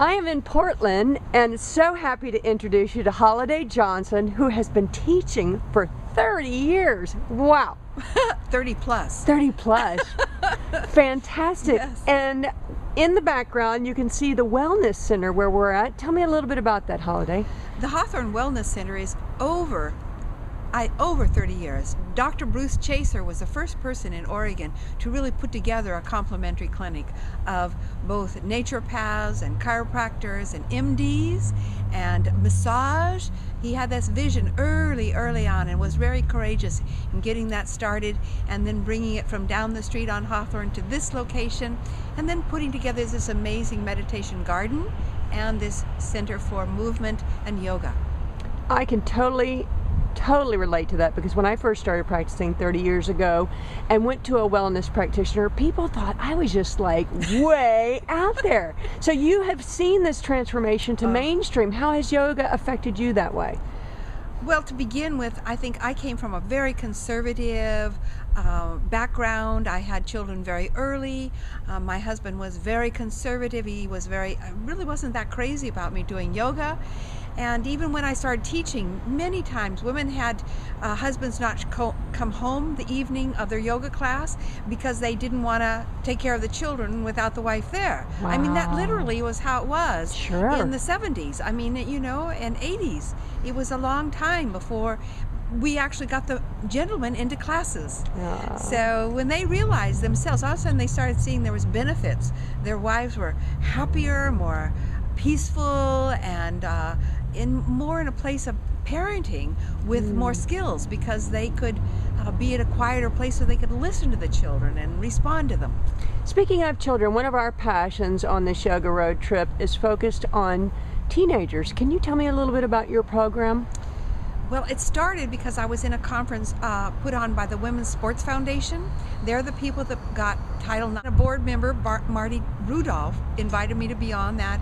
I am in Portland and so happy to introduce you to Holiday Johnson, who has been teaching for 30 years. Wow. 30 plus. 30 plus. Fantastic. Yes. And in the background you can see the Wellness Center where we're at. Tell me a little bit about that, Holiday. The Hawthorne Wellness Center is over 30 years. Dr. Bruce Chaser was the first person in Oregon to really put together a complementary clinic of both naturopaths and chiropractors and MDs and massage. He had this vision early on and was very courageous in getting that started and then bringing it from down the street on Hawthorne to this location and then putting together this amazing meditation garden and this center for movement and yoga. I can totally relate to that, because when I first started practicing 30 years ago and went to a wellness practitioner, people thought I was just like way out there. So you have seen this transformation to mainstream. How has yoga affected you that way? Well, to begin with, I think I came from a very conservative background. I had children very early. My husband was very conservative. He was really wasn't that crazy about me doing yoga. And even when I started teaching, many times women had husbands not come home the evening of their yoga class because they didn't want to take care of the children without the wife there. Wow. I mean, that literally was how it was in the 70s. I mean, you know, and 80s. It was a long time before we actually got the gentlemen into classes. Yeah. So when they realized themselves, all of a sudden they started seeing there was benefits. Their wives were happier, more peaceful, and more in a place of parenting with more skills, because they could be at a quieter place so they could listen to the children and respond to them. Speaking of children, one of our passions on this yoga road trip is focused on teenagers. Can you tell me a little bit about your program? Well, it started because I was in a conference put on by the Women's Sports Foundation. They're the people that got Title IX. A board member, Marty Rudolph, invited me to be on that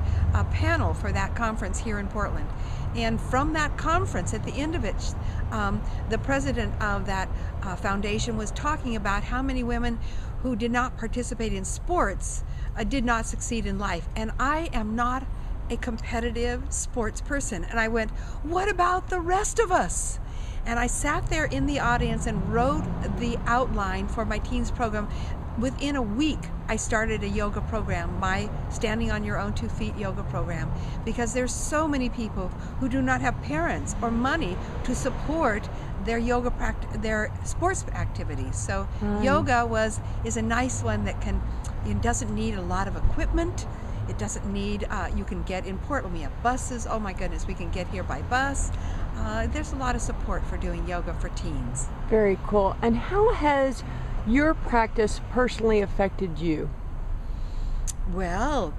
panel for that conference here in Portland. And from that conference, at the end of it, the president of that foundation was talking about how many women who did not participate in sports did not succeed in life. And I am not a competitive sports person. And I went, what about the rest of us? And I sat there in the audience and wrote the outline for my teens program. Within a week, I started a yoga program, my Standing on Your Own 2 Feet yoga program, because there's so many people who do not have parents or money to support their yoga their sports activities. So yoga is a nice one that it doesn't need a lot of equipment. It doesn't need, you can get in Portland, we have buses. Oh my goodness, we can get here by bus. There's a lot of support for doing yoga for teens. Very cool. And how has your practice personally affected you? Well,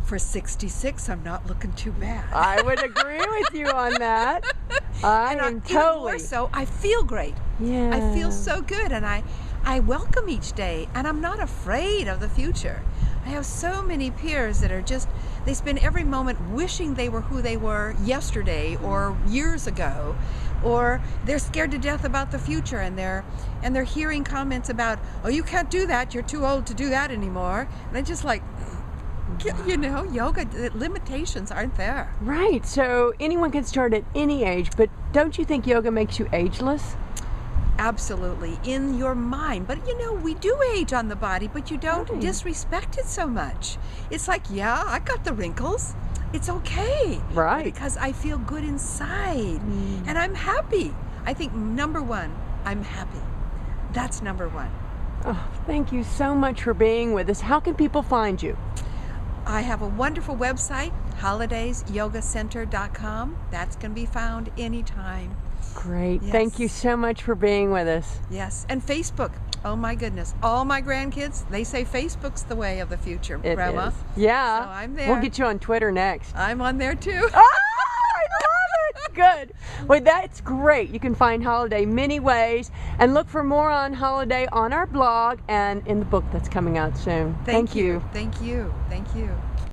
for 66, I'm not looking too bad. I would agree with you on that. I am totally. Even more so, I feel great. Yeah. I feel so good, and I welcome each day, and I'm not afraid of the future. I have so many peers that are they spend every moment wishing they were who they were yesterday or years ago, or they're scared to death about the future, and they're hearing comments about, oh, you can't do that, you're too old to do that anymore. And I'm just like, you know, yoga, the limitations aren't there. Right, so anyone can start at any age, but don't you think yoga makes you ageless? Absolutely, in your mind. But you know, we do age on the body, but you don't disrespect it so much. It's like, yeah, I got the wrinkles. It's okay. Right. Because I feel good inside and I'm happy. I think number one, I'm happy. That's number one. Oh, thank you so much for being with us. How can people find you? I have a wonderful website, holidaysyogacenter.com. That's going to be found anytime. Great. Yes. Thank you so much for being with us. Yes. And Facebook. Oh my goodness. All my grandkids, they say Facebook's the way of the future, It Grandma. is. Yeah. So I'm there. We'll get you on Twitter next. I'm on there too. Ah, I love it. Good. Well, that's great. You can find Holiday many ways, and look for more on Holiday on our blog and in the book that's coming out soon. Thank you. Thank you. Thank you.